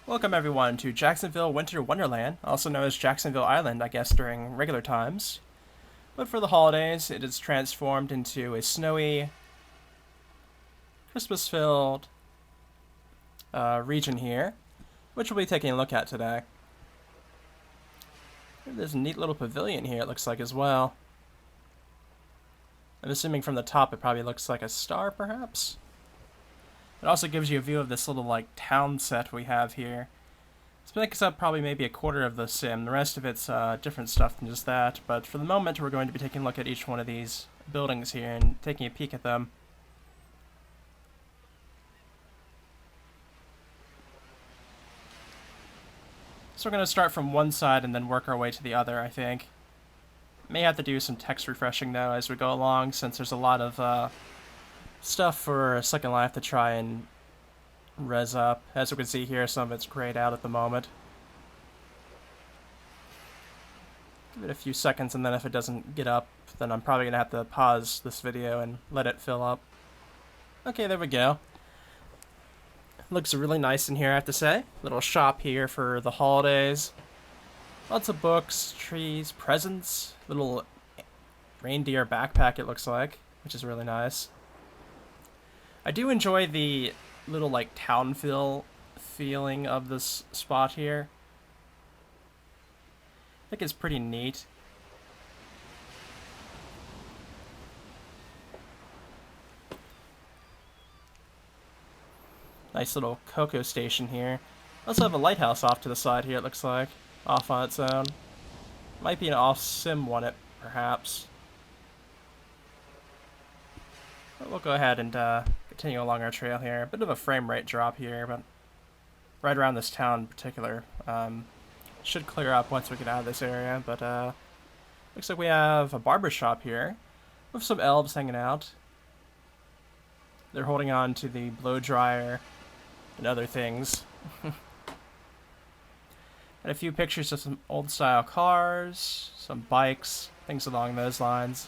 Welcome everyone to Jacksonville Winter Wonderland, also known as Jacksonville Island, I guess, during regular times. But for the holidays, it is transformed into a snowy, Christmas-filled region here, which we'll be taking a look at today. There's a neat little pavilion here, it looks like, as well. I'm assuming from the top it probably looks like a star, perhaps? It also gives you a view of this little, town set we have here. This makes up probably maybe a quarter of the sim. The rest of it's different stuff than just that. But for the moment, we're going to be taking a look at each one of these buildings here and taking a peek at them. So we're going to start from one side and then work our way to the other, I think. May have to do some text refreshing, though, as we go along, since there's a lot of stuff for Second Life to try and res up. As we can see here, some of it's grayed out at the moment. Give it a few seconds, and then if it doesn't get up, then I'm probably going to have to pause this video and let it fill up. Okay, there we go. Looks really nice in here, I have to say. Little shop here for the holidays. Lots of books, trees, presents. Little reindeer backpack, it looks like, which is really nice. I do enjoy the little, town feeling of this spot here. I think it's pretty neat. Nice little cocoa station here. Also have a lighthouse off to the side here, it looks like. Off on its own. Might be an off-sim one, perhaps. But we'll go ahead and continue along our trail here. A bit of a frame rate drop here, but right around this town in particular. Should clear up once we get out of this area, but looks like we have a barber shop here with some elves hanging out. They're holding on to the blow dryer and other things. And a few pictures of some old style cars, some bikes, things along those lines.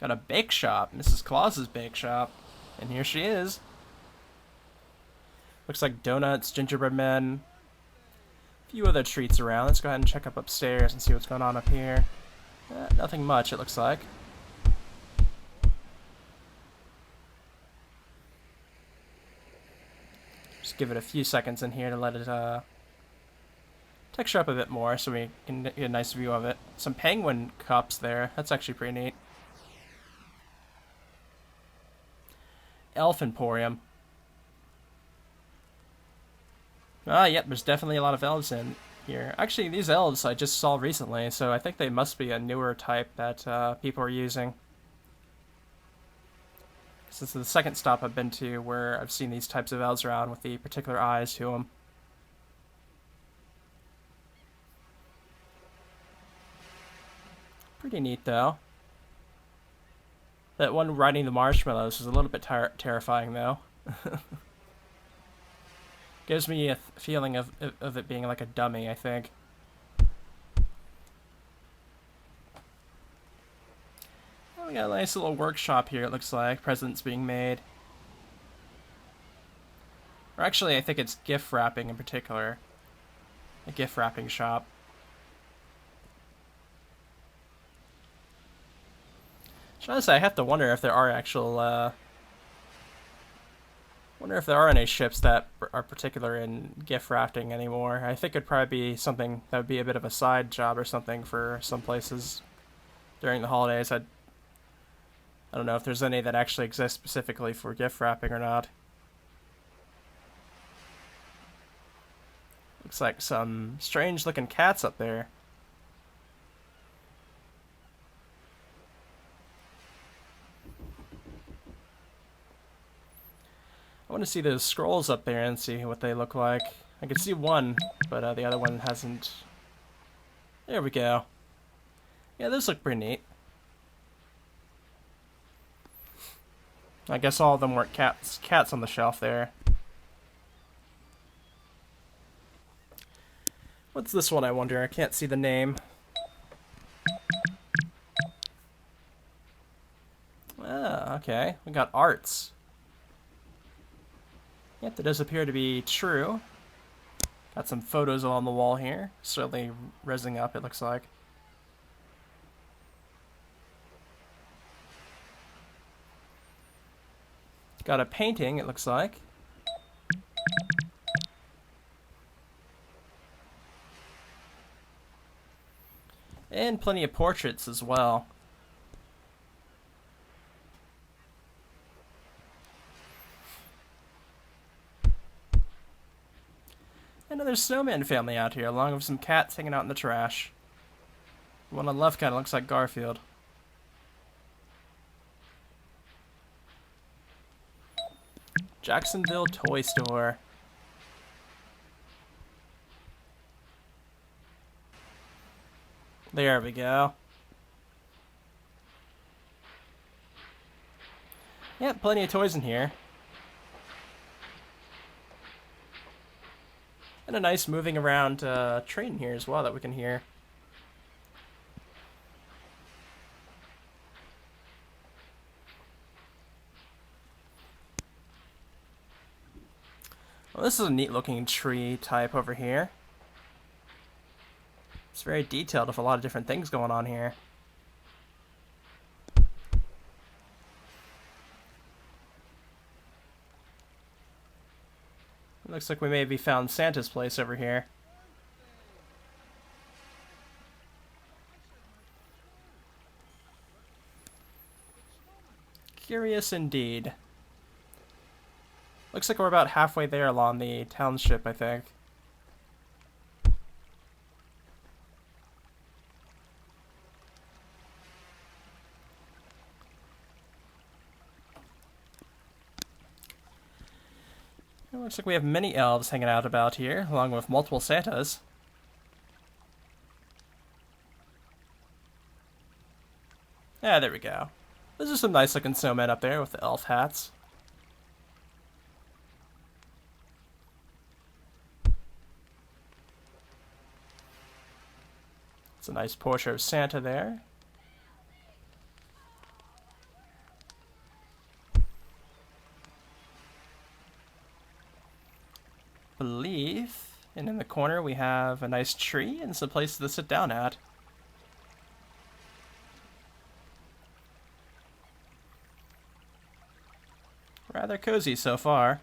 Got a bake shop, Mrs. Claus's bake shop, and here she is. Looks like donuts, gingerbread men, a few other treats around. Let's go ahead and check up upstairs and see what's going on up here. Nothing much, it looks like. Just give it a few seconds in here to let it texture up a bit more so we can get a nice view of it. Some penguin cups there. That's actually pretty neat. Elf Emporium. Yep, there's definitely a lot of elves in here. Actually, these elves I just saw recently, so I think they must be a newer type that people are using. This is the second stop I've been to where I've seen these types of elves around with the particular eyes to them. Pretty neat, though. That one riding the marshmallows is a little bit terrifying, though. Gives me a feeling of it being like a dummy, I think. Oh, we got a nice little workshop here, it looks like. Presents being made. Or actually, I think it's gift wrapping in particular. A gift wrapping shop. Honestly, I have to wonder if there are actual, wonder if there are any ships that are particular in gift wrapping anymore. I think it'd probably be something that would be a bit of a side job or something for some places during the holidays. I don't know if there's any that actually exist specifically for gift wrapping or not. Looks like some strange looking cats up there. I want to see those scrolls up there and see what they look like. I can see one, but the other one hasn't. There we go. Yeah, those look pretty neat. I guess all of them weren't cats on the shelf there. What's this one, I wonder? I can't see the name. Ah, Okay, we got arts. Yep, that does appear to be true. Got some photos on the wall here. Certainly rezzing up, it looks like. Got a painting, it looks like. And plenty of portraits as well. Another snowman family out here, along with some cats hanging out in the trash. The one on the left kind of looks like Garfield. Jacksonville Toy Store. There we go. Yep, plenty of toys in here. And a nice moving around train here as well that we can hear. Well, this is a neat looking tree type over here. It's very detailed with a lot of different things going on here. It looks like we maybe found Santa's place over here. Curious indeed. Looks like we're about halfway there along the township, I think. It looks like we have many elves hanging out about here, along with multiple Santas. Yeah, there we go. Those are some nice looking snowmen up there with the elf hats. It's a nice portrait of Santa there. Believe, and in the corner we have a nice tree and some places to sit down at. Rather cozy so far.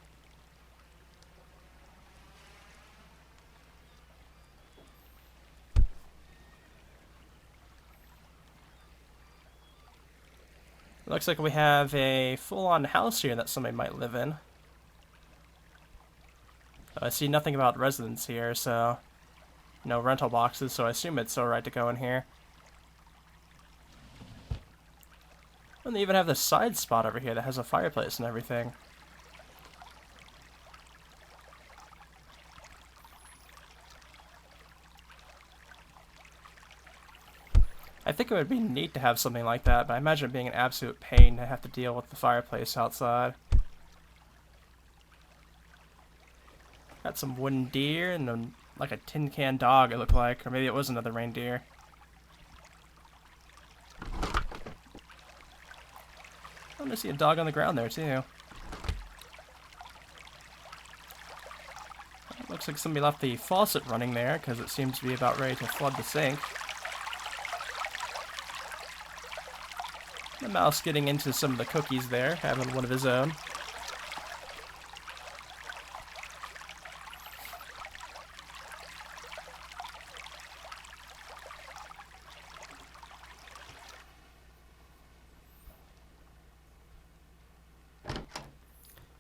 Looks like we have a full-on house here that somebody might live in. I see nothing about residents here, so no rental boxes, so I assume it's alright to go in here. And they even have this side spot over here that has a fireplace and everything. I think it would be neat to have something like that, but I imagine it being an absolute pain to have to deal with the fireplace outside. Got some wooden deer and then like a tin can dog, it looked like, or maybe it was another reindeer. I see a dog on the ground there too. It looks like somebody left the faucet running there because it seems to be about ready to flood the sink. The mouse getting into some of the cookies there, having one of his own.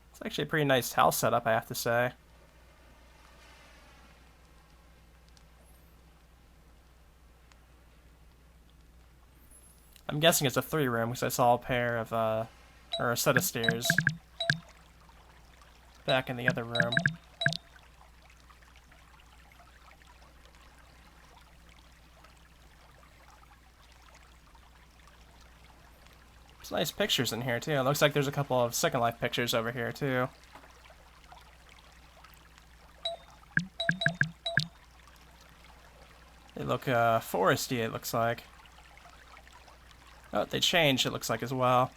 It's actually a pretty nice house setup, I have to say. I'm guessing it's a 3-room because I saw a pair of, or a set of stairs back in the other room. There's nice pictures in here too. It looks like there's a couple of Second Life pictures over here too. They look foresty, it looks like. Oh, they changed, it looks like, as well.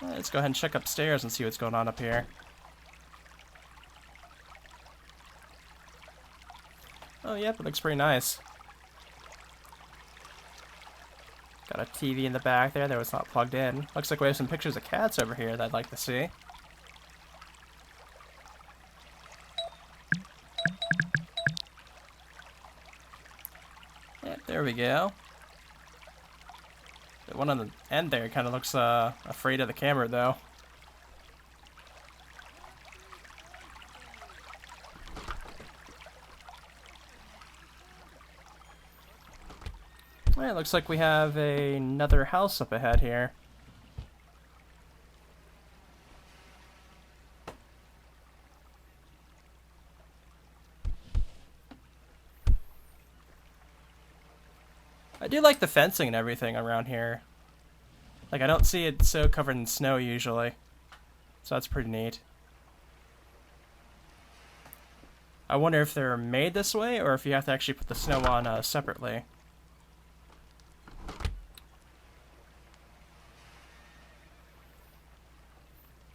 Let's go ahead and check upstairs and see what's going on up here. Oh, yep, it looks pretty nice. Got a TV in the back there that was not plugged in. Looks like we have some pictures of cats over here that I'd like to see. Yep, there we go. The one on the end there kind of looks afraid of the camera, though. Alright, looks like we have another house up ahead here. I do like the fencing and everything around here. Like, I don't see it so covered in snow usually. So that's pretty neat. I wonder if they're made this way or if you have to actually put the snow on separately.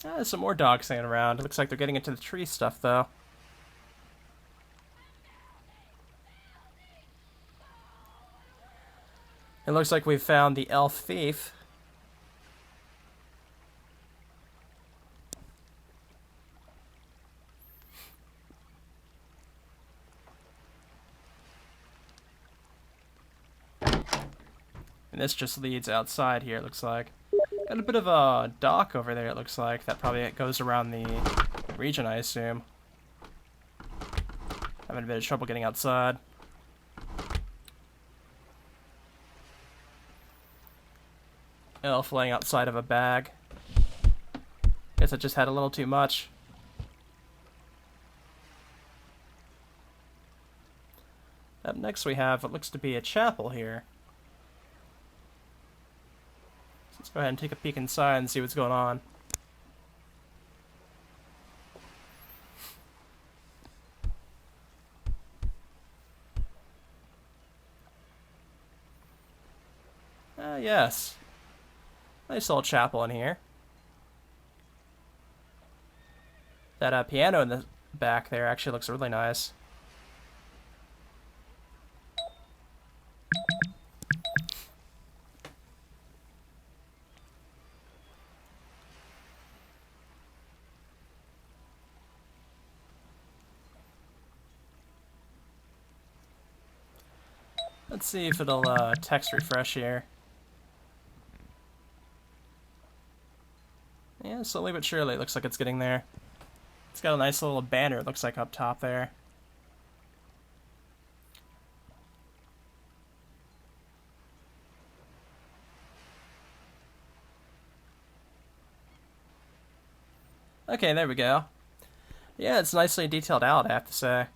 There's some more dogs hanging around. It looks like they're getting into the tree stuff, though. It looks like we've found the elf thief. And this just leads outside here, it looks like. Got a bit of a dock over there, it looks like. That probably goes around the region, I assume. Having a bit of trouble getting outside. Elf laying outside of a bag. Guess I just had a little too much. Up next we have what looks to be a chapel here. Let's go ahead and take a peek inside and see what's going on. Yes. Nice little chapel in here. That piano in the back there actually looks really nice. Let's see if it'll text refresh here. Yeah, slowly but surely it looks like it's getting there. It's got a nice little banner, it looks like, up top there. Okay, there we go. Yeah, it's nicely detailed out, I have to say.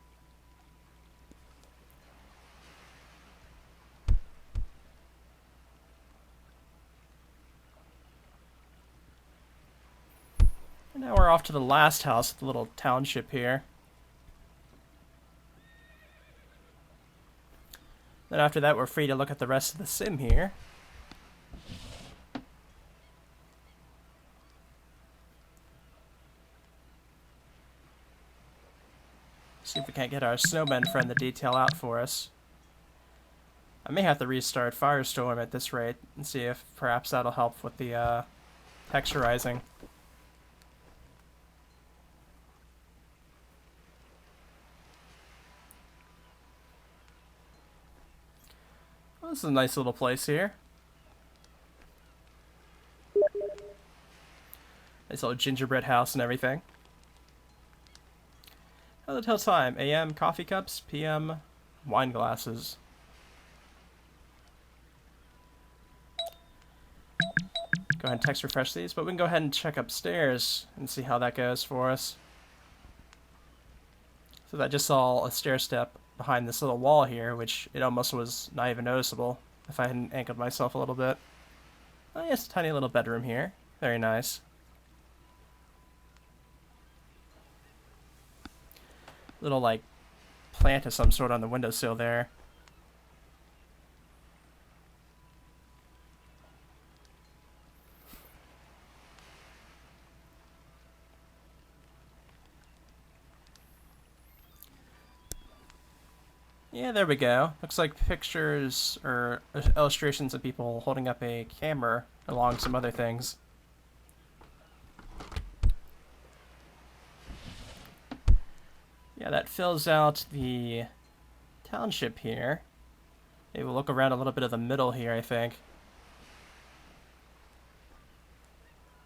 And now we're off to the last house of the little township here. Then after that, we're free to look at the rest of the sim here. See if we can't get our snowman friend to detail out for us. I may have to restart Firestorm at this rate and see if perhaps that'll help with the texturizing. Well, this is a nice little place here. Nice little gingerbread house and everything. How the tell time? AM coffee cups, PM wine glasses. Go ahead and text refresh these, but we can go ahead and check upstairs and see how that goes for us. So that just saw a stair step behind this little wall here, which it almost was not even noticeable if I hadn't anchored myself a little bit. Oh yes, a tiny little bedroom here. Very nice. Little, like, plant of some sort on the windowsill there. Yeah, there we go. Looks like pictures or illustrations of people holding up a camera along some other things. Yeah, that fills out the township here. Maybe we'll look around a little bit of the middle here, I think.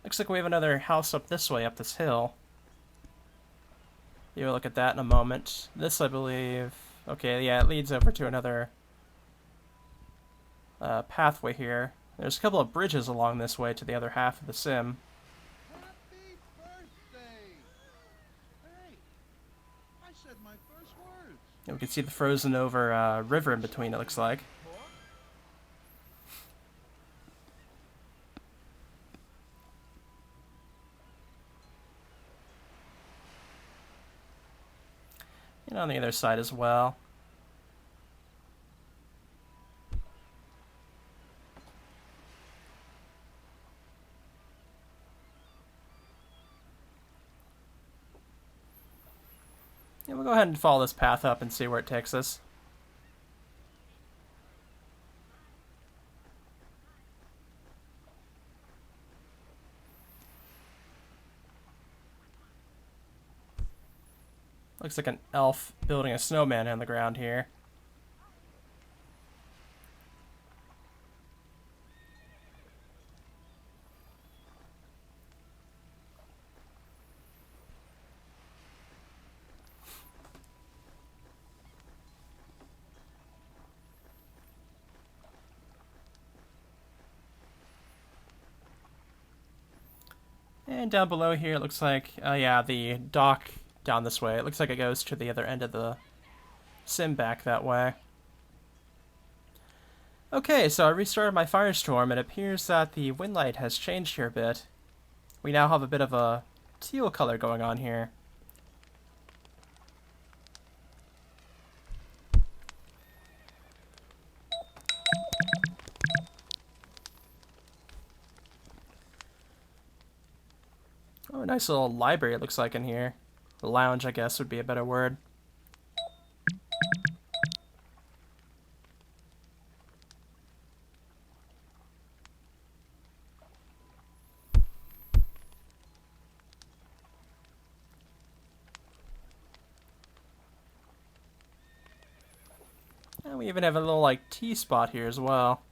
Looks like we have another house up this way, up this hill. You'll look at that in a moment. This, I believe... Okay, yeah, it leads over to another pathway here. There's a couple of bridges along this way to the other half of the sim. Happy birthday! Hey, I said my first words. And we can see the frozen over river in between, it looks like. And on the other side as well. Yeah, we'll go ahead and follow this path up and see where it takes us. Looks like an elf building a snowman on the ground here. And down below here, it looks like, yeah, the dock down this way. It looks like it goes to the other end of the sim back that way. Okay, so I restarted my Firestorm. It appears that the wind light has changed here a bit. We now have a bit of a teal color going on here. Oh, a nice little library it looks like in here. A lounge, I guess, would be a better word. And we even have a little, like, tea spot here as well.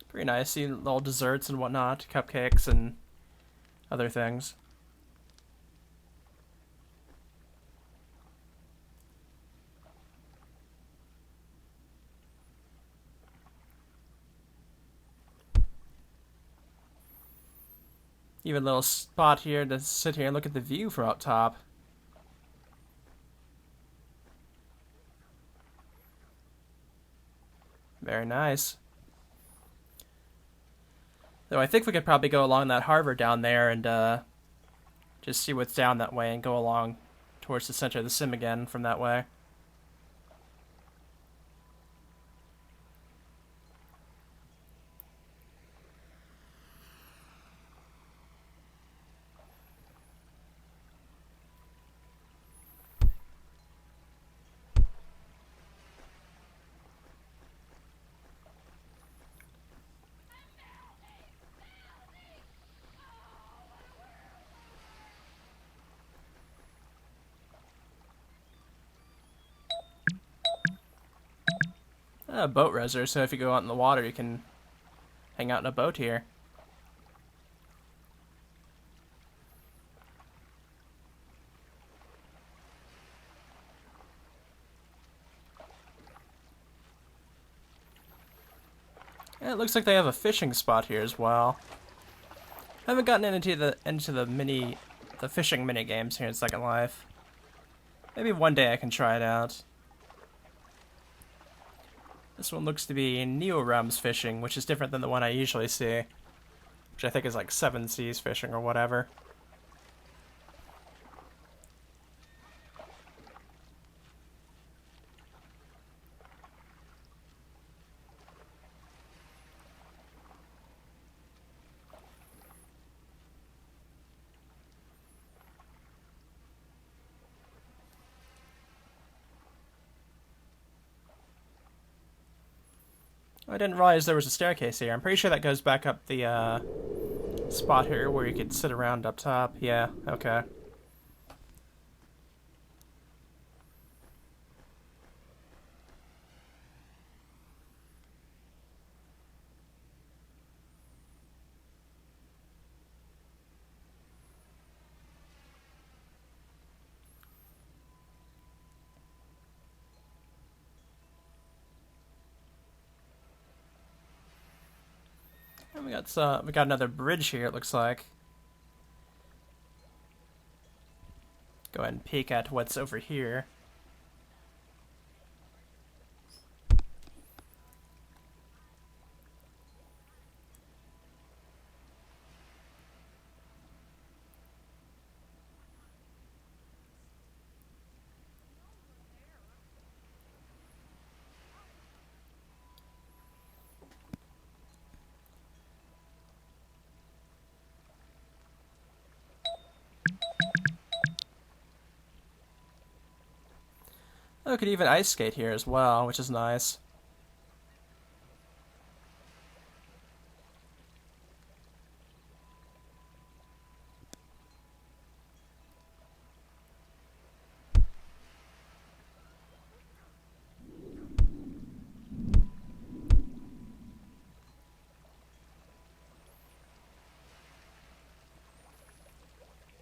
Pretty nice. See little desserts and whatnot, cupcakes and other things. Even a little spot here to sit here and look at the view from up top. Very nice. Though I think we could probably go along that harbor down there and just see what's down that way and go along towards the center of the sim again from that way. A boat reser, so if you go out in the water, you can hang out in a boat here. And it looks like they have a fishing spot here as well. I haven't gotten into the fishing mini games here in Second Life. Maybe one day I can try it out. This one looks to be Neo Realms fishing, which is different than the one I usually see, which I think is like Seven Seas fishing or whatever. I didn't realize there was a staircase here. I'm pretty sure that goes back up the spot here where you could sit around up top. Yeah, okay. And we got another bridge here, it looks like. Go ahead and peek at what's over here. Oh, we could even ice skate here as well, which is nice.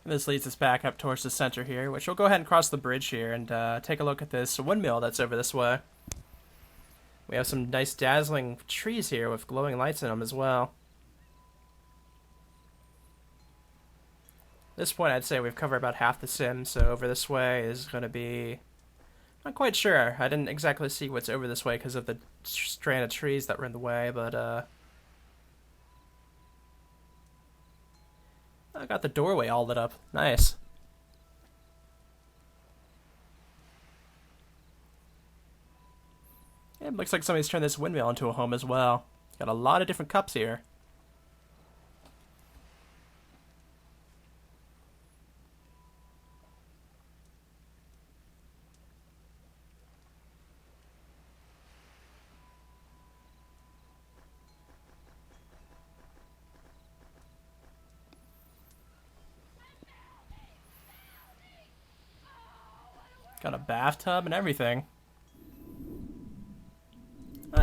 This leads us back up towards the center here, which we'll go ahead and cross the bridge here and take a look at this windmill that's over this way. We have some nice dazzling trees here with glowing lights in them as well. At this point, I'd say we've covered about half the sim, so over this way is going to be... Not quite sure. I didn't exactly see what's over this way because of the strand of trees that were in the way, but I got the doorway all lit up. Nice. Yeah, it looks like somebody's turned this windmill into a home as well. Got a lot of different cups here. Got a bathtub and everything.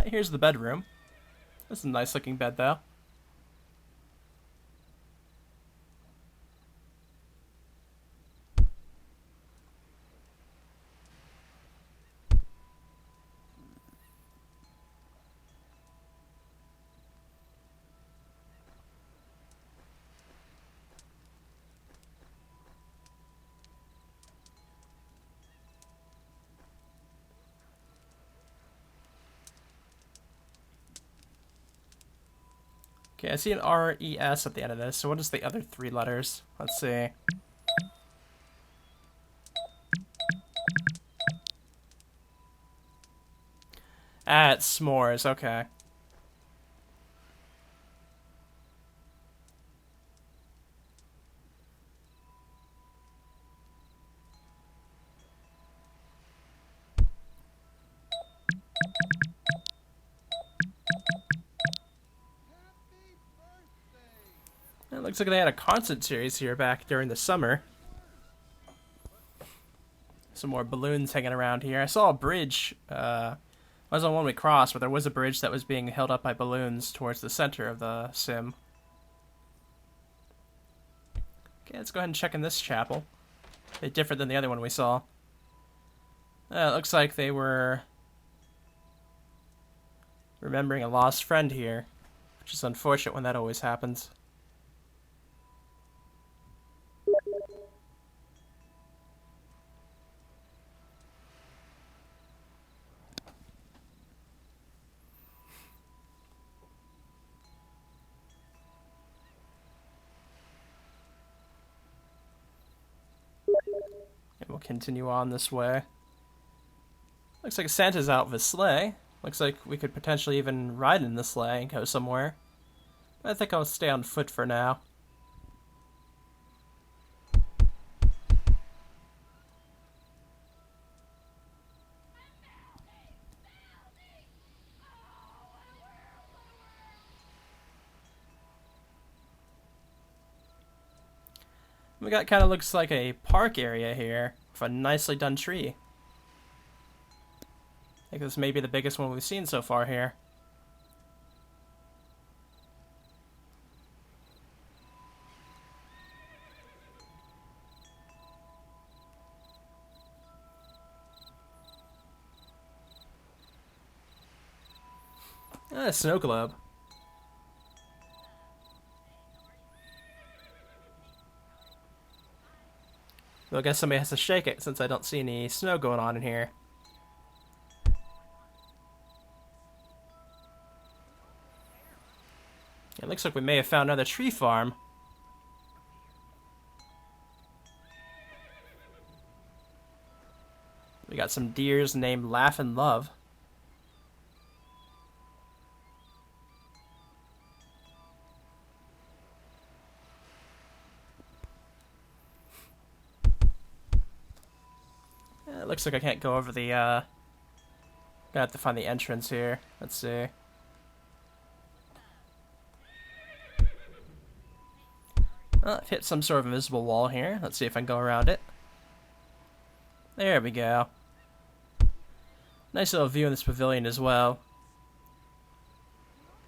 Here's the bedroom. This is a nice looking bed though. Okay, I see an R-E-S at the end of this, so what is the other three letters? Let's see. Ah, it's s'mores, okay. It looks like they had a concert series here back during the summer. Some more balloons hanging around here. I saw a bridge. I was on one we crossed, but there was a bridge that was being held up by balloons towards the center of the sim. Okay, let's go ahead and check in this chapel. A bit different than the other one we saw. It looks like they were remembering a lost friend here, which is unfortunate when that always happens. And we'll continue on this way. Looks like Santa's out with a sleigh. Looks like we could potentially even ride in the sleigh and go somewhere. But I think I'll stay on foot for now. We got kind of looks like a park area here with a nicely done tree. I think this may be the biggest one we've seen so far here. A snow globe. Well, I guess somebody has to shake it since I don't see any snow going on in here. It looks like we may have found another tree farm. We got some deers named Laugh and Love. It looks like I can't go over the, Gonna have to find the entrance here. Let's see. Well, I've hit some sort of invisible wall here. Let's see if I can go around it. There we go. Nice little view in this pavilion as well.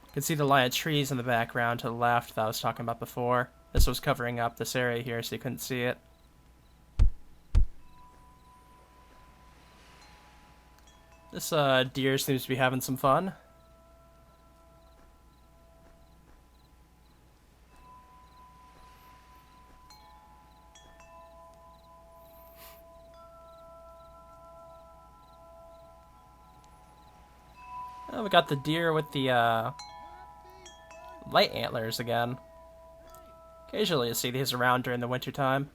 You can see the line of trees in the background to the left that I was talking about before. This was covering up this area here so you couldn't see it. This deer seems to be having some fun. Oh, we got the deer with the light antlers again. Occasionally you see these around during the winter time.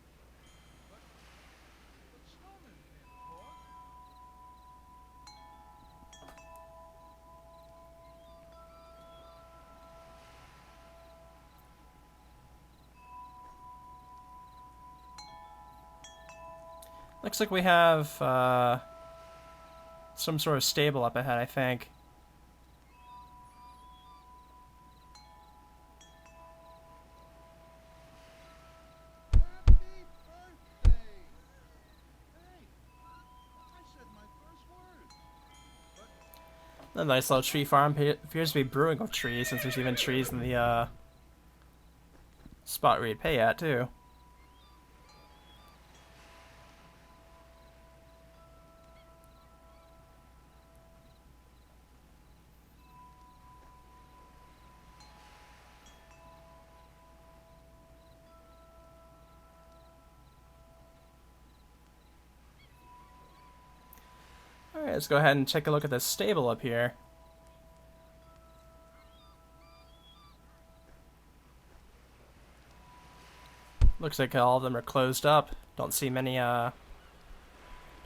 Looks like we have some sort of stable up ahead, I think. A nice little tree farm. Appears to be brewing of trees, since there's even trees in the spot where you'd pay at, too. Alright, let's go ahead and take a look at this stable up here. Looks like all of them are closed up. Don't see many of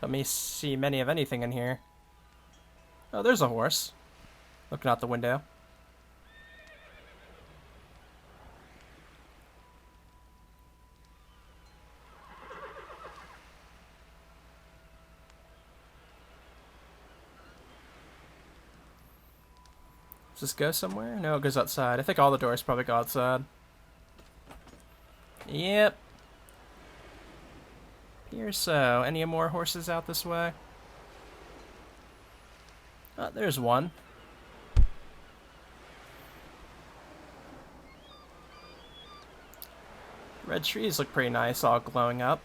anything in here. Oh, there's a horse. Looking out the window. Does this go somewhere? No, it goes outside. I think all the doors probably go outside. Yep. Here so. Any more horses out this way? Oh, there's one. Red trees look pretty nice, all glowing up.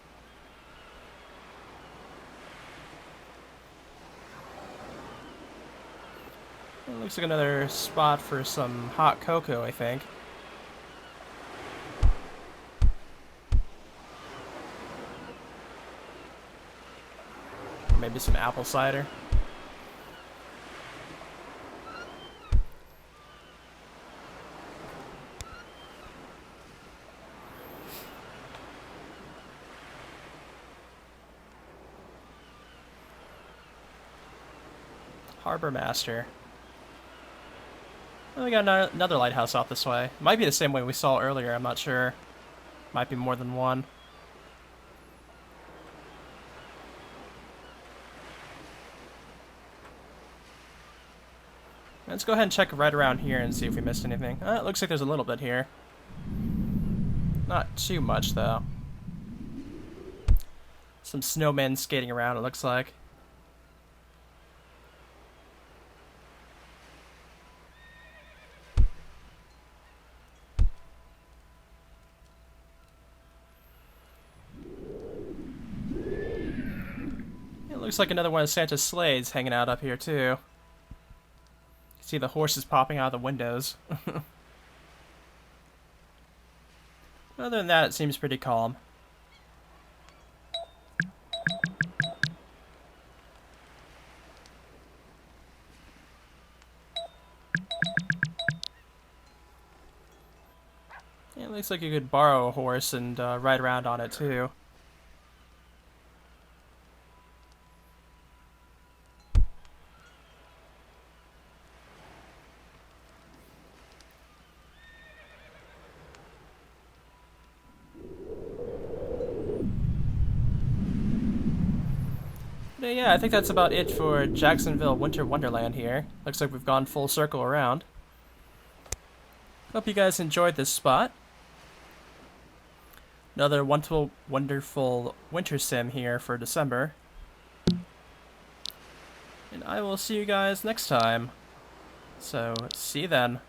It looks like another spot for some hot cocoa, I think. Maybe some apple cider. Harbor Master. Oh, we got another lighthouse out this way. Might be the same way we saw earlier, I'm not sure. Might be more than one. Let's go ahead and check right around here and see if we missed anything. It looks like there's a little bit here. Not too much, though. Some snowmen skating around, it looks like. It looks like another one of Santa's sleighs hanging out up here, too. You can see the horses popping out of the windows. Other than that, it seems pretty calm. Yeah, it looks like you could borrow a horse and ride around on it, too. But yeah, I think that's about it for Jacksonville Winter Wonderland here. Looks like we've gone full circle around. Hope you guys enjoyed this spot. Another wonderful winter sim here for December. And I will see you guys next time. So, see you then.